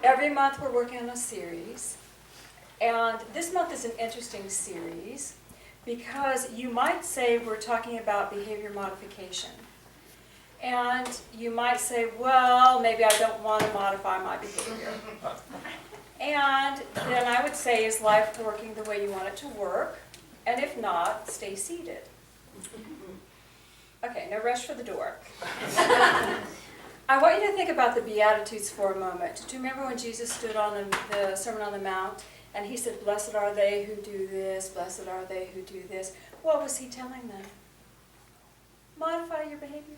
Every month we're working on a series, and this month is an interesting series because you might say we're talking about behavior modification. And you might say, well, maybe I don't want to modify my behavior. And then I would say, is life working the way you want it to work? And if not, stay seated. Okay, no rush for the door. I want you to think about the Beatitudes for a moment. Do you remember when Jesus stood on the Sermon on the Mount and he said, blessed are they who do this, blessed are they who do this? What was he telling them? Modify your behavior.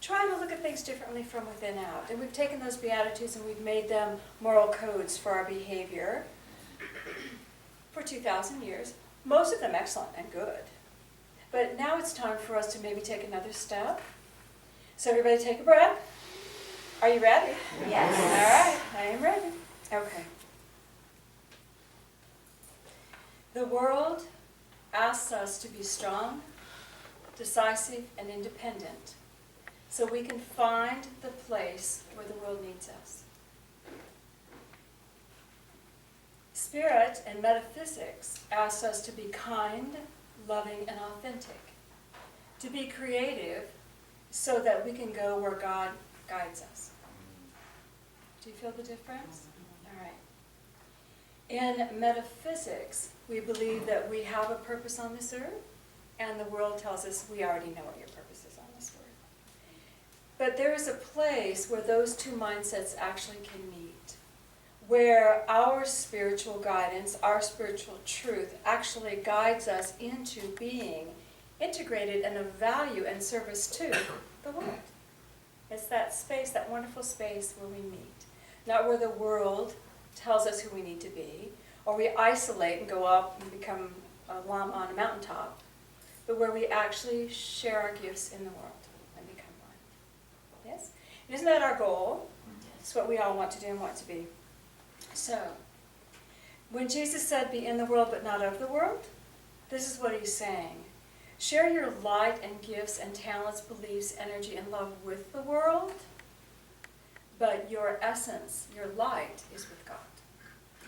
Trying to look at things differently from within out. And we've taken those Beatitudes and we've made them moral codes for our behavior for 2,000 years. Most of them excellent and good. But now it's time for us to maybe take another step. So everybody take a breath. Are you ready? Yes. All right, I am ready. Okay. The world asks us to be strong, decisive, and independent, so we can find the place where the world needs us. Spirit and metaphysics asks us to be kind, loving, and authentic, to be creative so that we can go where God guides us. Do you feel the difference? All right. In metaphysics, we believe that we have a purpose on this earth, and the world tells us we already know what your purpose is on this earth. But there is a place where those two mindsets actually can meet, where our spiritual guidance, our spiritual truth actually guides us into being integrated and of value and service to the world. It's that space, that wonderful space where we meet. Not where the world tells us who we need to be, or we isolate and go up and become a llama on a mountaintop, but where we actually share our gifts in the world. Yes? Isn't that our goal? It's what we all want to do and want to be. So, when Jesus said, be in the world but not of the world, this is what he's saying. Share your light and gifts and talents, beliefs, energy, and love with the world, but your essence, your light is with God.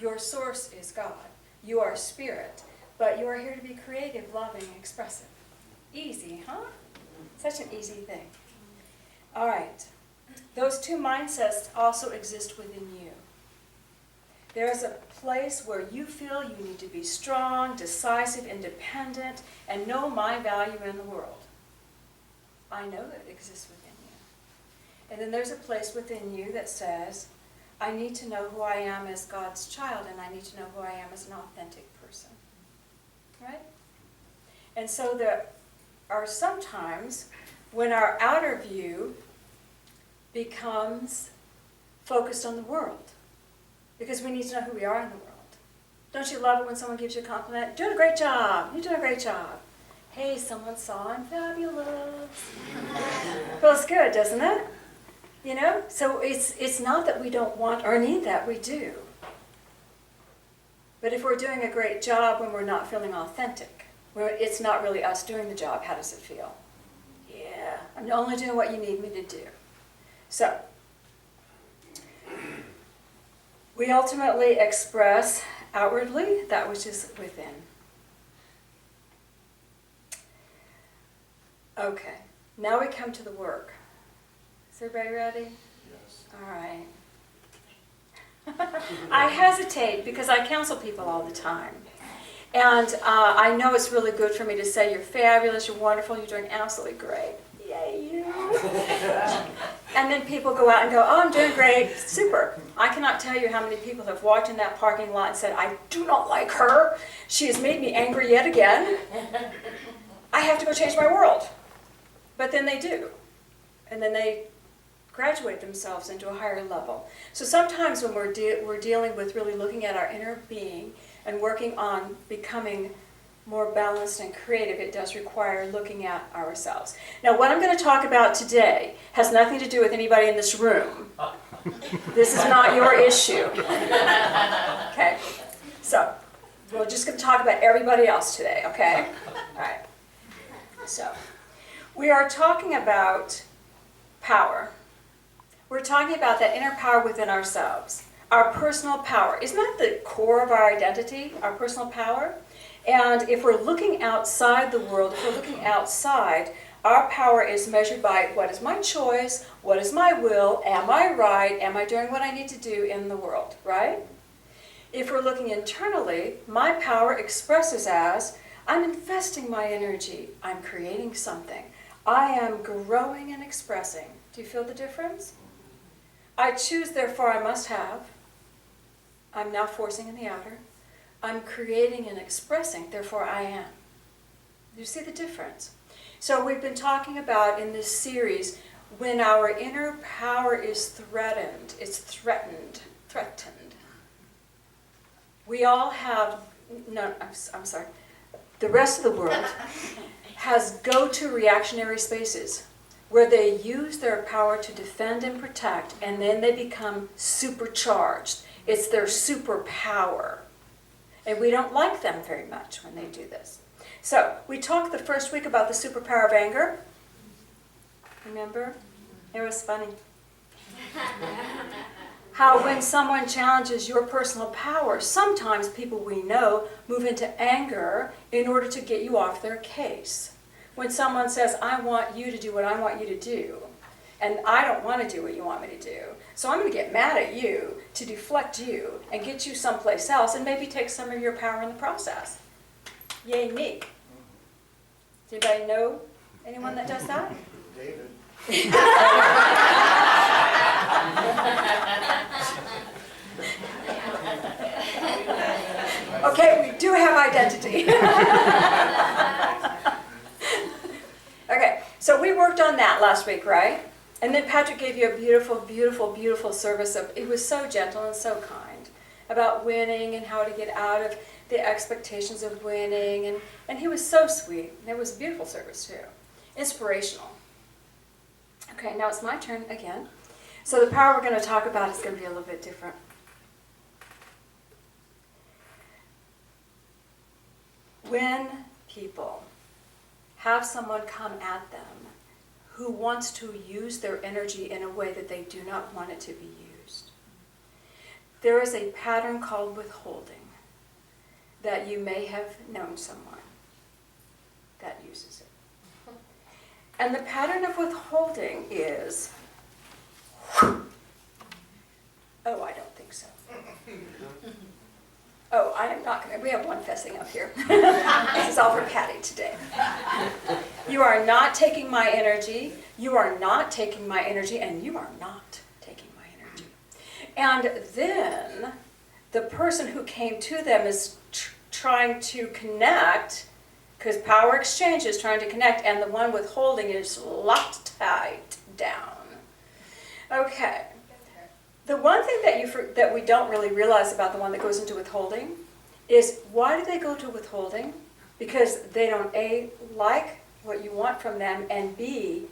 Your source is God. You are spirit, but you are here to be creative, loving, expressive. Easy, huh? Such an easy thing. All right, those two mindsets also exist within you. There is a place where you feel you need to be strong, decisive, independent, and know my value in the world. I know that it exists within you. And then there's a place within you that says, I need to know who I am as God's child, and I need to know who I am as an authentic person. Right? And so there are sometimes when our outer view becomes focused on the world, because we need to know who we are in the world. Don't you love it when someone gives you a compliment? Doing a great job. You're doing a great job. Hey, someone saw I'm fabulous. Feels good, doesn't it? You know? So it's not that we don't want or need that. We do. But if we're doing a great job when we're not feeling authentic, where it's not really us doing the job, how does it feel? Yeah, I'm only doing what you need me to do. So, we ultimately express outwardly that which is within. Okay, now we come to the work. Is everybody ready? Yes. All right. I hesitate because I counsel people all the time. And I know it's really good for me to say, you're fabulous, you're wonderful, you're doing absolutely great. Yay, you. And then people go out and go, oh, I'm doing great, super. I cannot tell you how many people have walked in that parking lot and said, I do not like her. She has made me angry yet again. I have to go change my world. But then they do. And then they graduate themselves into a higher level. So sometimes when we're dealing with really looking at our inner being and working on becoming more balanced and creative, it does require looking at ourselves. Now, what I'm going to talk about today has nothing to do with anybody in this room. This is not your issue. Okay? So, we're just going to talk about everybody else today, okay? All right. So, we are talking about power. We're talking about that inner power within ourselves. Our personal power. Isn't that the core of our identity, our personal power? And if we're looking outside the world, if we're looking outside, our power is measured by what is my choice, what is my will, am I right, am I doing what I need to do in the world, right? If we're looking internally, my power expresses as, I'm investing my energy, I'm creating something, I am growing and expressing. Do you feel the difference? I choose, therefore I must have. I'm now forcing in the outer. I'm creating and expressing, therefore I am. Do you see the difference? So we've been talking about in this series, when our inner power is threatened, it's threatened. We all have, no, I'm sorry, the rest of the world has go-to reactionary spaces where they use their power to defend and protect, and then they become supercharged. It's their superpower. And we don't like them very much when they do this. So, we talked the first week about the superpower of anger. Remember? It was funny. How when someone challenges your personal power, sometimes people we know move into anger in order to get you off their case. When someone says, I want you to do what I want you to do, and I don't want to do what you want me to do, so I'm going to get mad at you to deflect you and get you someplace else and maybe take some of your power in the process. Yay me. Does anybody know anyone that does that? David. Okay, we do have identity. Okay, so we worked on that last week, right? And then Patrick gave you a beautiful, beautiful, beautiful service. It was so gentle and so kind about winning and how to get out of the expectations of winning. And he was so sweet. It was a beautiful service too. Inspirational. Okay, now it's my turn again. So the power we're going to talk about is going to be a little bit different. When people have someone come at them who wants to use their energy in a way that they do not want it to be used, there is a pattern called withholding that you may have known someone that uses it. And the pattern of withholding is, oh, I don't think so. Oh, I am not going to, we have one fessing up here. This is all for Patty today. You are not taking my energy, you are not taking my energy, and you are not taking my energy. And then the person who came to them is trying to connect, because power exchange is trying to connect, and the one withholding is locked tight down. Okay. The one thing that we don't really realize about the one that goes into withholding is, why do they go to withholding? Because they don't A, like what you want from them, and B,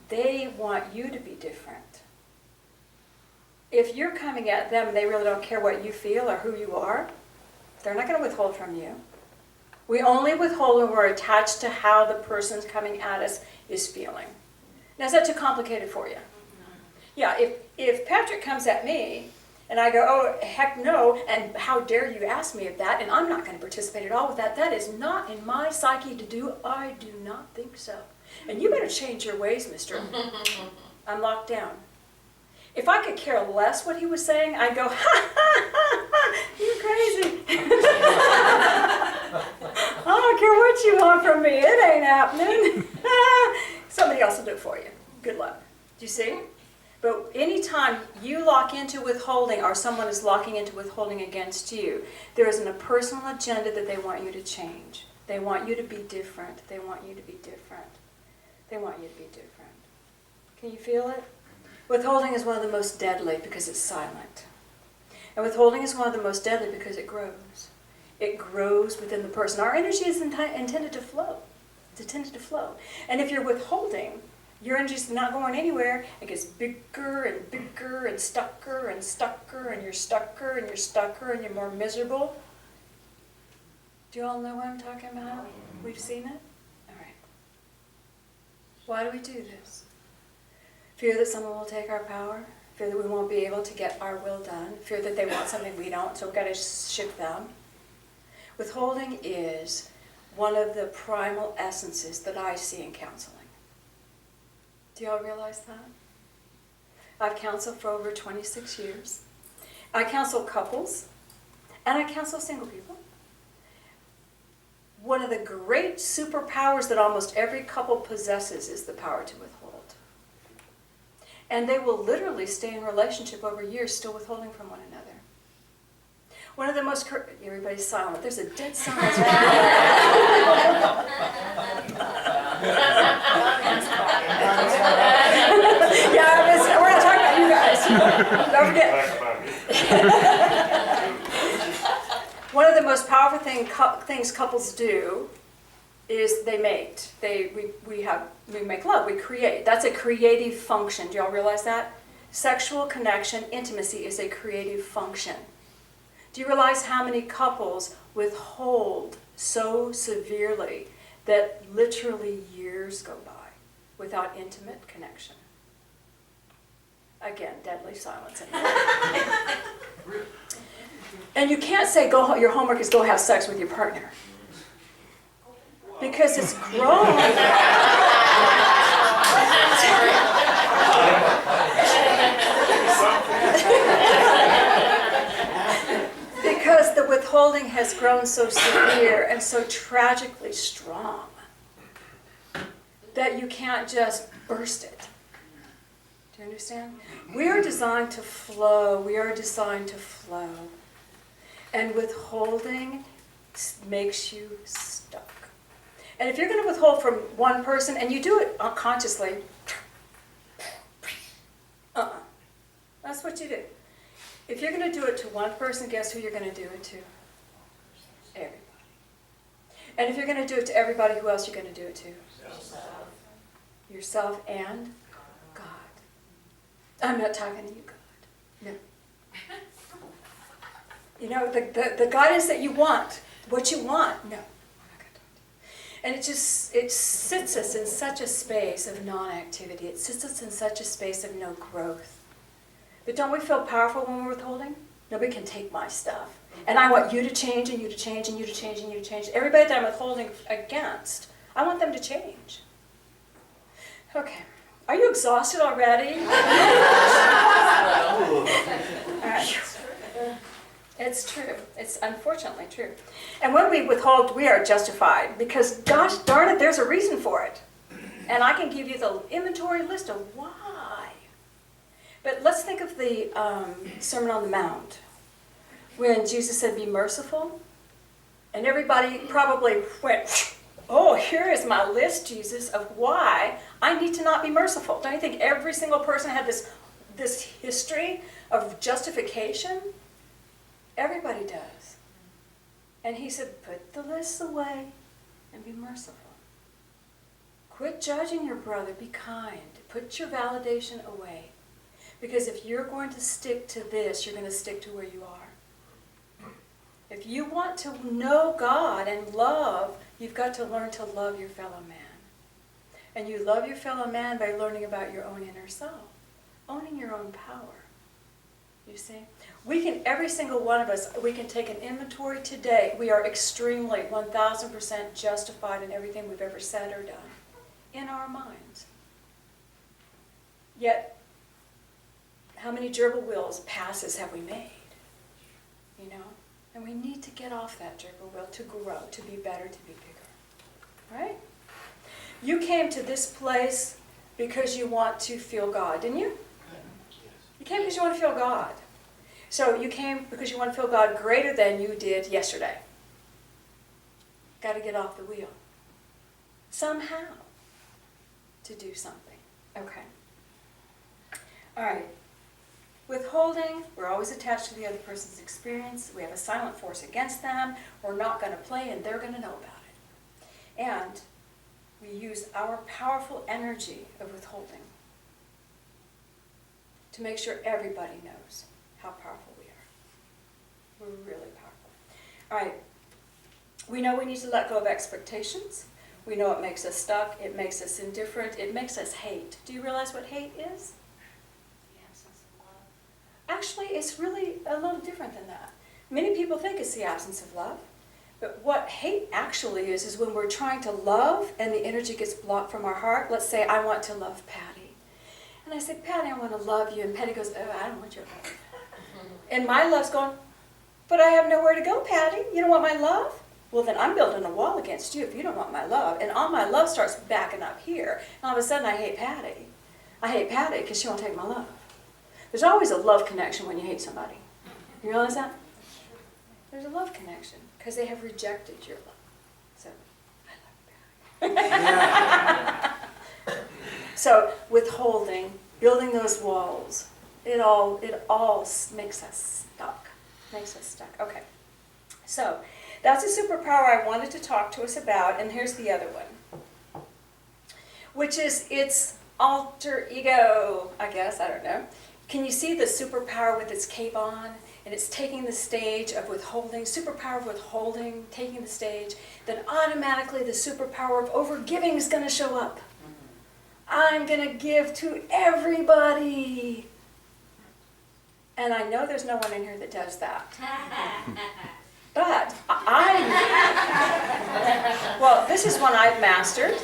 they want you to be different. If you're coming at them and they really don't care what you feel or who you are, they're not going to withhold from you. We only withhold when we're attached to how the person coming at us is feeling. Now, is that too complicated for you? Yeah, if Patrick comes at me and I go, oh, heck no, and how dare you ask me of that, and I'm not going to participate at all with that. That is not in my psyche to do. I do not think so. And you better change your ways, mister. I'm locked down. If I could care less what he was saying, I'd go, ha, ha, ha, ha, you're crazy. I don't care what you want from me. It ain't happening. Somebody else will do it for you. Good luck. Do you see? But anytime you lock into withholding, or someone is locking into withholding against you, there is a personal agenda that they want you to change. They want you to be different. They want you to be different. They want you to be different. Can you feel it? Withholding is one of the most deadly because it's silent. And withholding is one of the most deadly because it grows. It grows within the person. Our energy is intended to flow. It's intended to flow. And if you're withholding, your energy's not going anywhere. It gets bigger and bigger and stucker and stucker, and you're stucker and you're stucker and you're more miserable. Do you all know what I'm talking about? We've seen it? All right. Why do we do this? Fear that someone will take our power? fear that we won't be able to get our will done, fear that they want something we don't, so we've got to ship them. Withholding is one of the primal essences that I see in counseling. Do y'all realize that? I've counseled for over 26 years. I counsel couples, and I counsel single people. One of the great superpowers that almost every couple possesses is the power to withhold. And they will literally stay in relationship over years still withholding from one another. One of the most, everybody's silent. There's a dead silence right now. Yeah, we're not talking about you guys. Don't forget. One of the most powerful things couples do is they mate. We make love, we create. That's a creative function. Do y'all realize that? Sexual connection, intimacy is a creative function. Do you realize how many couples withhold so severely that literally years go by without intimate connection? Again, deadly silence. And you can't say your homework is go have sex with your partner. Because it's grown. Because the withholding has grown so severe and so tragically strong that you can't just burst it. Do you understand? We are designed to flow. We are designed to flow. And withholding makes you stuck. And if you're going to withhold from one person, and you do it unconsciously, that's what you do. If you're going to do it to one person, guess who you're going to do it to? Everybody. And if you're going to do it to everybody, who else are you going to do it to? Yourself and God. I'm not talking to you, God. No. You know, the guidance that you want, what you want, no. And it sits us in such a space of non-activity. It sits us in such a space of no growth. But don't we feel powerful when we're withholding? Nobody can take my stuff. And I want you to change, and you to change, and you to change, and you to change. Everybody that I'm withholding against, I want them to change. Okay. Are you exhausted already? All right. It's true. It's unfortunately true. And when we withhold, we are justified because, gosh darn it, there's a reason for it. And I can give you the inventory list of why. But let's think of the Sermon on the Mount when Jesus said, be merciful. And everybody probably went, oh, here is my list, Jesus, of why I need to not be merciful. Don't you think every single person had this history of justification? Everybody does. And he said, put the lists away and be merciful. Quit judging your brother. Be kind. Put your validation away. Because if you're going to stick to this, you're going to stick to where you are. If you want to know God and love, you've got to learn to love your fellow man. And you love your fellow man by learning about your own inner self. Owning your own power. You see? We can, every single one of us, we can take an inventory today. We are extremely, 1,000% justified in everything we've ever said or done. In our minds. Yet, how many gerbil wheels passes have we made? You know? And we need to get off that gerbil wheel to grow, to be better, to be bigger. Right? You came to this place because you want to feel God, didn't you? You came because you want to feel God. So you came because you want to feel God greater than you did yesterday. Got to get off the wheel. Somehow. To do something. Okay. All right. Withholding, we're always attached to the other person's experience. We have a silent force against them. We're not going to play, and they're going to know about it. And we use our powerful energy of withholding to make sure everybody knows how powerful we are. We're really powerful. All right. We know we need to let go of expectations. We know it makes us stuck. It makes us indifferent. It makes us hate. Do you realize what hate is? The absence of love. Actually, it's really a little different than that. Many people think it's the absence of love. But what hate actually is when we're trying to love and the energy gets blocked from our heart. Let's say I want to love Patty. And I say, Patty, I want to love you. And Patty goes, oh, I don't want your love. And my love's going, but I have nowhere to go, Patty. You don't want my love? Well, then I'm building a wall against you if you don't want my love. And all my love starts backing up here. And all of a sudden I hate Patty. I hate Patty because she won't take my love. There's always a love connection when you hate somebody. You realize that? There's a love connection because they have rejected your love. So, I love Patty. So, withholding, building those walls, it all makes us stuck. Makes us stuck. Okay. So, that's a superpower I wanted to talk to us about, and here's the other one, which is its alter ego, I guess, I don't know. Can you see the superpower with its cape on? And it's taking the stage of withholding, superpower of withholding, taking the stage. Then automatically the superpower of overgiving is going to show up. I'm going to give to everybody. And I know there's no one in here that does that. But well, this is one I've mastered.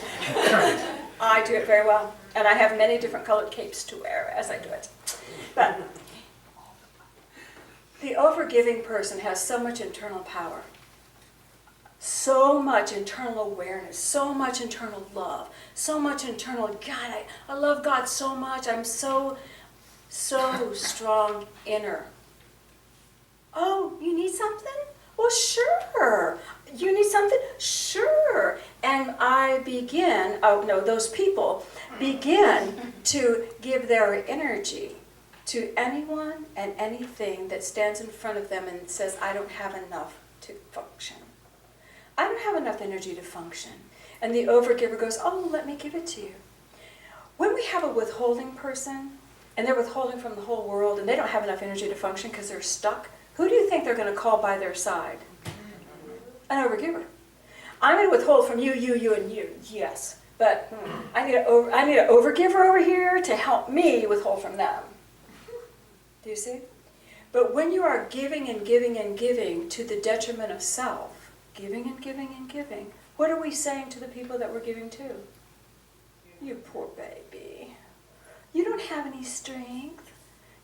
I do it very well. And I have many different colored capes to wear as I do it. But the overgiving person has so much internal power, so much internal awareness, so much internal love, so much internal, God, I love God so much. I'm so strong inner. Oh, you need something? Well, sure. You need something? Sure. And those people begin to give their energy to anyone and anything that stands in front of them and says, I don't have enough to function. I don't have enough energy to function. And the overgiver goes, oh, let me give it to you. When we have a withholding person, and they're withholding from the whole world, and they don't have enough energy to function because they're stuck, who do you think they're going to call by their side? An overgiver. I'm going to withhold from you, and you. Yes. But I need an overgiver over here to help me withhold from them. Do you see? But when you are giving and giving and giving to the detriment of self, giving and giving and giving, what are we saying to the people that we're giving to? You poor baby. You don't have any strength.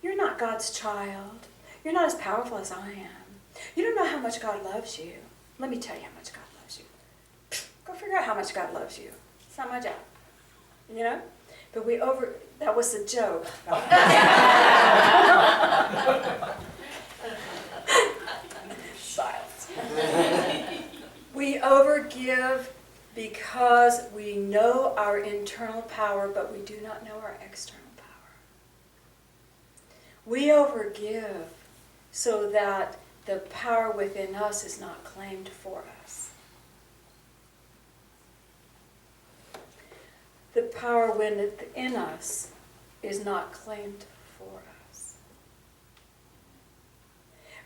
You're not God's child. You're not as powerful as I am. You don't know how much God loves you. Let me tell you how much God loves you. Go figure out how much God loves you. It's not my job. You know? But that was a joke. Silence. We overgive because we know our internal power, but we do not know our external power. We overgive so that the power within us is not claimed for us. The power within us is not claimed for us.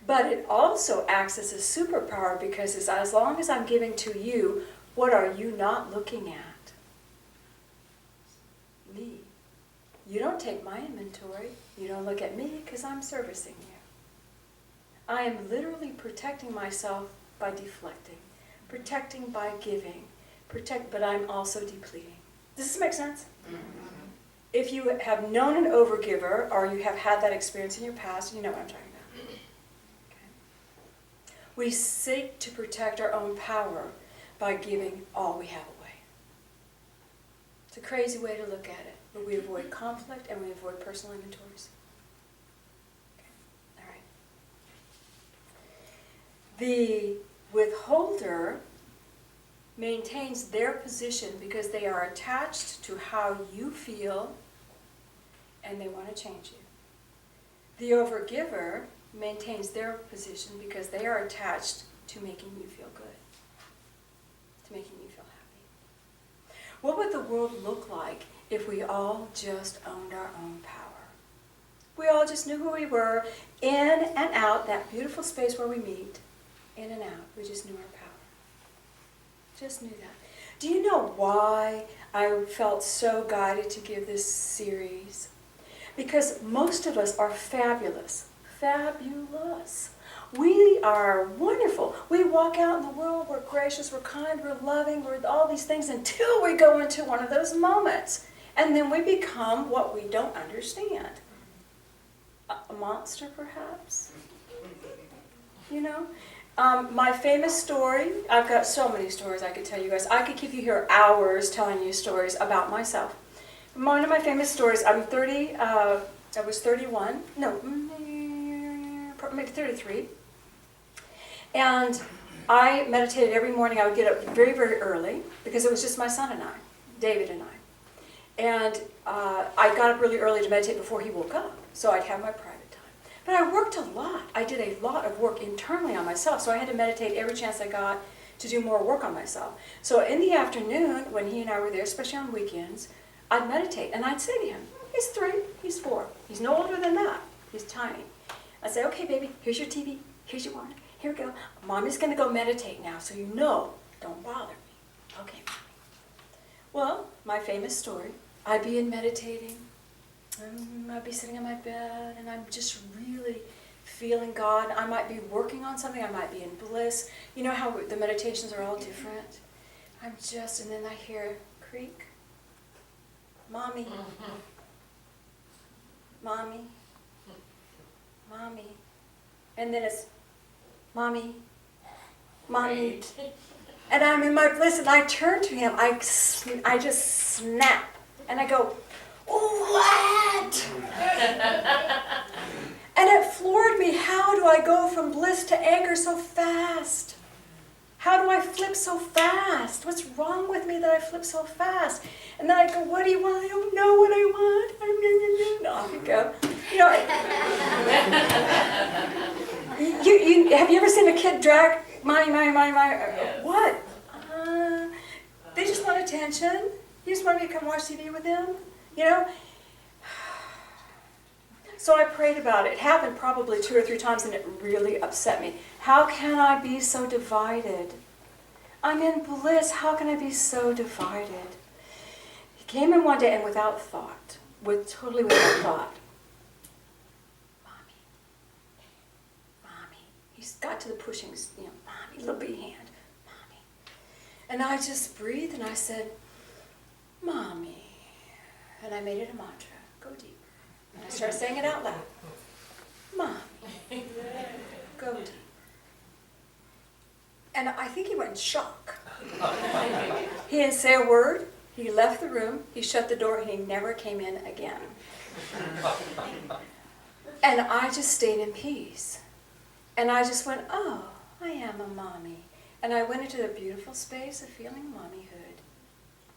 But it also acts as a superpower because as long as I'm giving to you, what are you not looking at? Me. You don't take my inventory. You don't look at me because I'm servicing you. I am literally protecting myself by deflecting, protecting by giving, but I'm also depleting. Does this make sense? Mm-hmm. If you have known an overgiver or you have had that experience in your past, you know what I'm talking about. Okay. We seek to protect our own power by giving all we have away. It's a crazy way to look at it, but we avoid conflict and we avoid personal inventories. Okay. All right. The withholder maintains their position because they are attached to how you feel and they want to change you. The overgiver maintains their position because they are attached to making you feel good, to making you feel happy. What would the world look like if we all just owned our own power? We all just knew who we were, in and out, that beautiful space where we meet, in and out. We just knew our power. Just knew that. Do you know why I felt so guided to give this series? Because most of us are fabulous. Fabulous. We are wonderful. We walk out in the world, we're gracious, we're kind, we're loving, we're all these things until we go into one of those moments. And then we become what we don't understand. A monster, perhaps? You know? My famous story, I've got so many stories I could tell you guys. I could keep you here hours telling you stories about myself. One of my famous stories, I was 31, no, maybe 33. And I meditated every morning. I would get up very, very early because it was just my son and I, David and I. And I got up really early to meditate before he woke up, so I'd have my private time. But I worked a lot. I did a lot of work internally on myself, so I had to meditate every chance I got to do more work on myself. So in the afternoon, when he and I were there, especially on weekends, I'd meditate, and I'd say to him, he's 3, he's 4, he's no older than that, he's tiny. I'd say, okay, baby, here's your TV, here's your water, here we go. Mommy's going to go meditate now, so you know, don't bother me. Okay, Mommy. Well, my famous story, I'd be in meditating, and I'd be sitting in my bed, and I'm just really feeling God. I might be working on something, I might be in bliss. You know how the meditations are all different? And then I hear creak. Mommy, Mommy, Mommy, and then it's Mommy, Mommy, and I'm in my bliss, and I turn to him, I just snap, and I go, what? And it floored me, how do I go from bliss to anger so fast? How do I flip so fast? What's wrong with me that I flip so fast? And then I go, what do you want? I don't know what I want. And off you go. You know, have you ever seen a kid drag, Mommy? Yes. What? They just want attention. You just want me to come watch TV with them? You know? So I prayed about it. It happened probably 2 or 3 times, and it really upset me. How can I be so divided? I'm in bliss. How can I be so divided? He came in one day, and without thought, totally without thought, Mommy, Mommy. He's got to the pushing, Mommy, little bitty hand, Mommy. And I just breathed, and I said, Mommy. And I made it a mantra. Go deeper. And I started saying it out loud. Mommy, go deep. And I think he went in shock. He didn't say a word. He left the room. He shut the door. And he never came in again. And I just stayed in peace. And I just went, oh, I am a mommy. And I went into the beautiful space of feeling mommyhood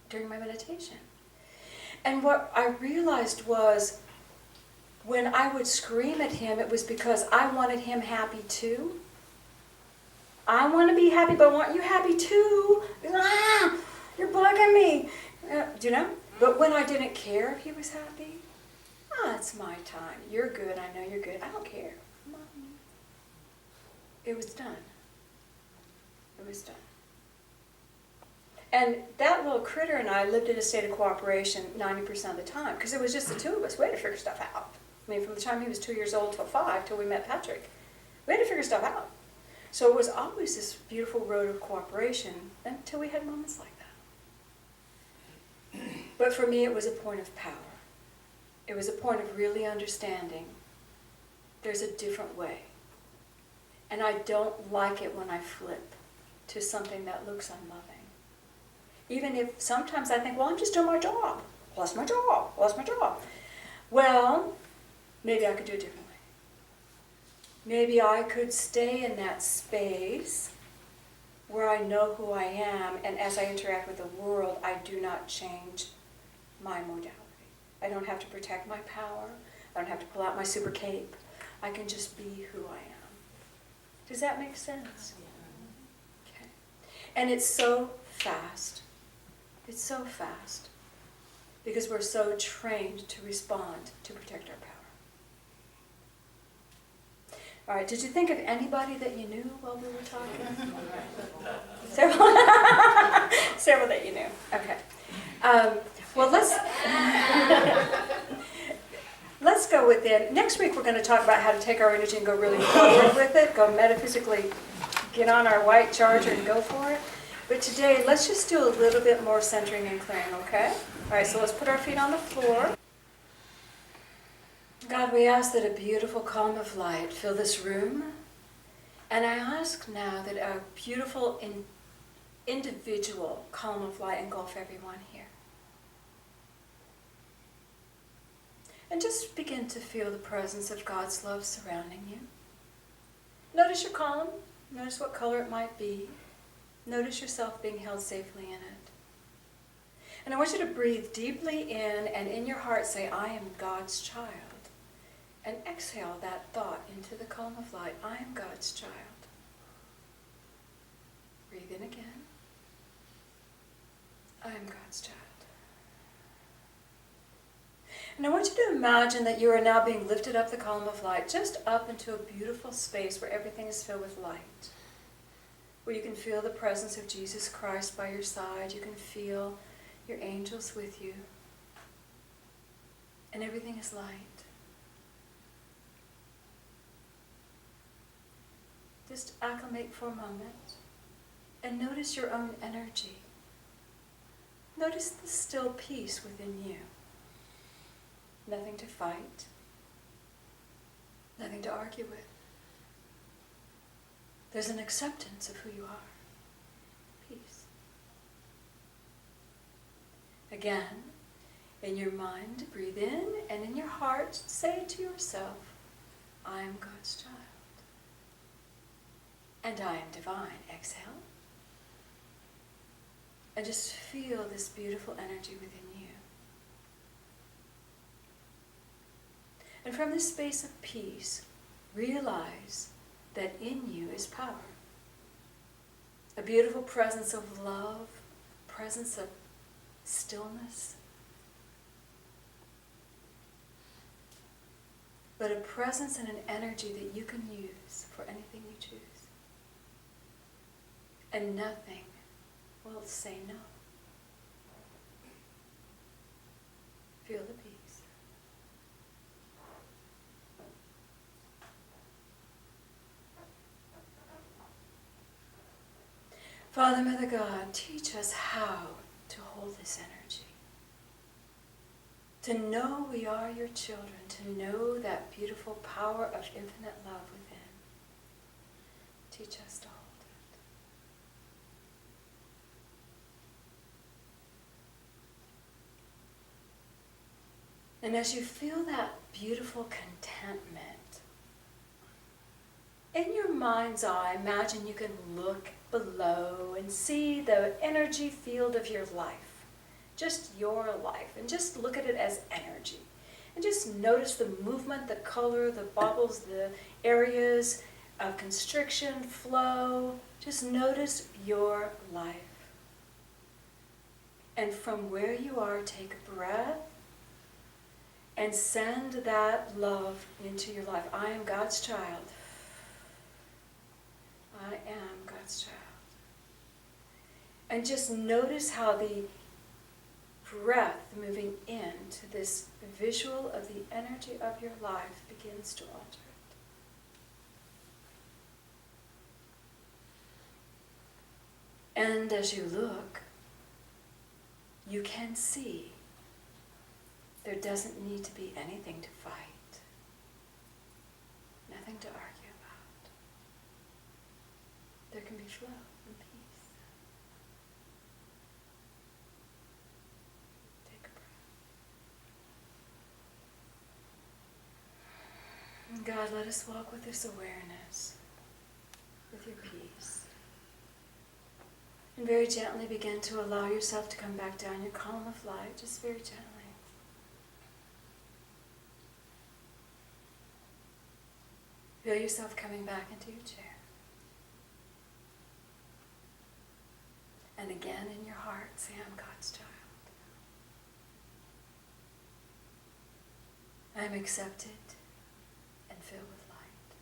during my meditation. And what I realized was, when I would scream at him, it was because I wanted him happy too. I want to be happy, but I want you happy too. Ah, you're bugging me. Do you know? But when I didn't care if he was happy, it's my time. You're good. I know you're good. I don't care. Mommy. It was done. It was done. And that little critter and I lived in a state of cooperation 90% of the time, because it was just the two of us. We had to figure stuff out. I mean, from the time he was 2 years old till 5, till we met Patrick, we had to figure stuff out. So it was always this beautiful road of cooperation until we had moments like that. But for me, it was a point of power. It was a point of really understanding there's a different way. And I don't like it when I flip to something that looks unloving. Even if sometimes I think, well, I'm just doing my job. Lost my job. Well, maybe I could do it differently. Maybe I could stay in that space where I know who I am, and as I interact with the world, I do not change my modality. I don't have to protect my power. I don't have to pull out my super cape. I can just be who I am. Does that make sense? Okay. And it's so fast. It's so fast. Because we're so trained to respond to protect our power. All right, did you think of anybody that you knew while we were talking? Several that you knew. Okay. Well, let's let's go within. Next week we're going to talk about how to take our energy and go really forward with it, go metaphysically, get on our white charger and go for it. But today, let's just do a little bit more centering and clearing, okay? All right, so let's put our feet on the floor. God, we ask that a beautiful column of light fill this room. And I ask now that a beautiful individual column of light engulf everyone here. And just begin to feel the presence of God's love surrounding you. Notice your column. Notice what color it might be. Notice yourself being held safely in it. And I want you to breathe deeply in, and in your heart say, I am God's child. And exhale that thought into the column of light. I am God's child. Breathe in again. I am God's child. And I want you to imagine that you are now being lifted up the column of light, just up into a beautiful space where everything is filled with light. Where you can feel the presence of Jesus Christ by your side. You can feel your angels with you. And everything is light. Just acclimate for a moment and notice your own energy. Notice the still peace within you. Nothing to fight. Nothing to argue with. There's an acceptance of who you are. Peace. Again, in your mind, breathe in, and in your heart, say to yourself, I am God's child. And I am divine. Exhale. And just feel this beautiful energy within you. And from this space of peace, realize that in you is power. A beautiful presence of love, presence of stillness. But a presence and an energy that you can use for anything you choose. And nothing will say no. Feel the peace. Father, Mother God, teach us how to hold this energy. To know we are your children, to know that beautiful power of infinite love within. Teach us to hold it. And as you feel that beautiful contentment, in your mind's eye, imagine you can look below and see the energy field of your life. Just your life. And just look at it as energy. And just notice the movement, the color, the bubbles, the areas of constriction, flow. Just notice your life. And from where you are, take a breath and send that love into your life. I am God's child. I am God's child. And just notice how the breath moving into this visual of the energy of your life begins to alter it. And as you look, you can see there doesn't need to be anything to fight, nothing to argue about. There can be flow and peace. Take a breath. And God, let us walk with this awareness, with your peace. And very gently begin to allow yourself to come back down your column of light, just very gently. Feel yourself coming back into your chair. And again in your heart, say, I'm God's child. I am accepted and filled with light.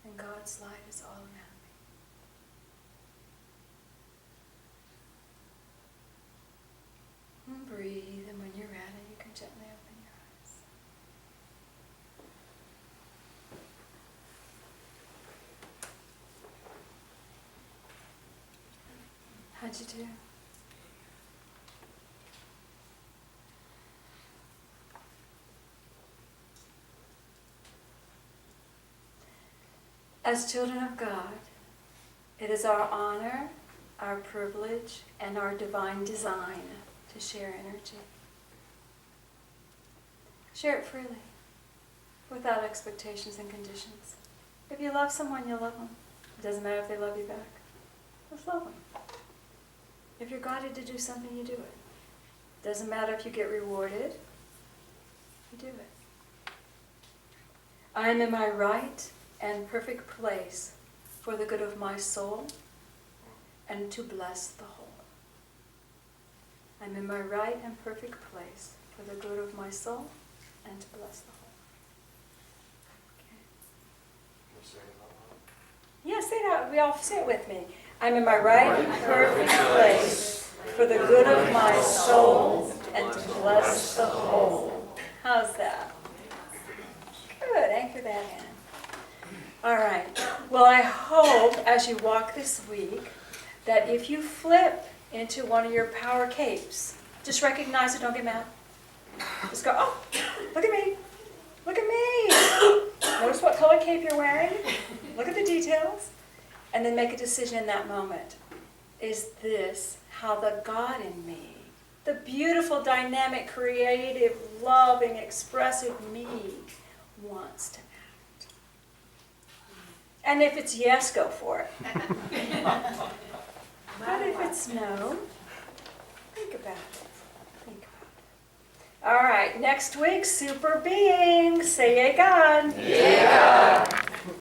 And God's light is all around me. And breathe, and when you're ready, you can gently open your eyes. What'd you do? As children of God, it is our honor, our privilege, and our divine design to share energy. Share it freely, without expectations and conditions. If you love someone, you love them. It doesn't matter if they love you back. Just love them. If you're guided to do something, you do it. Doesn't matter if you get rewarded, you do it. I am in my right and perfect place for the good of my soul and to bless the whole. I'm in my right and perfect place for the good of my soul and to bless the whole. Okay. Yeah, say it out. We all say it with me. I'm in my right and perfect place for the good of my soul and to bless the whole. How's that? Good. Anchor that in. All right. Well, I hope as you walk this week that if you flip into one of your power capes, just recognize it, don't get mad. Just go, oh, look at me. Look at me. Notice what color cape you're wearing. Look at the details. And then make a decision in that moment. Is this how the God in me, the beautiful, dynamic, creative, loving, expressive me wants to act? And if it's yes, go for it. But if it's no, think about it. Think about it. All right, next week, super beings. Say yay, God. Yay, God.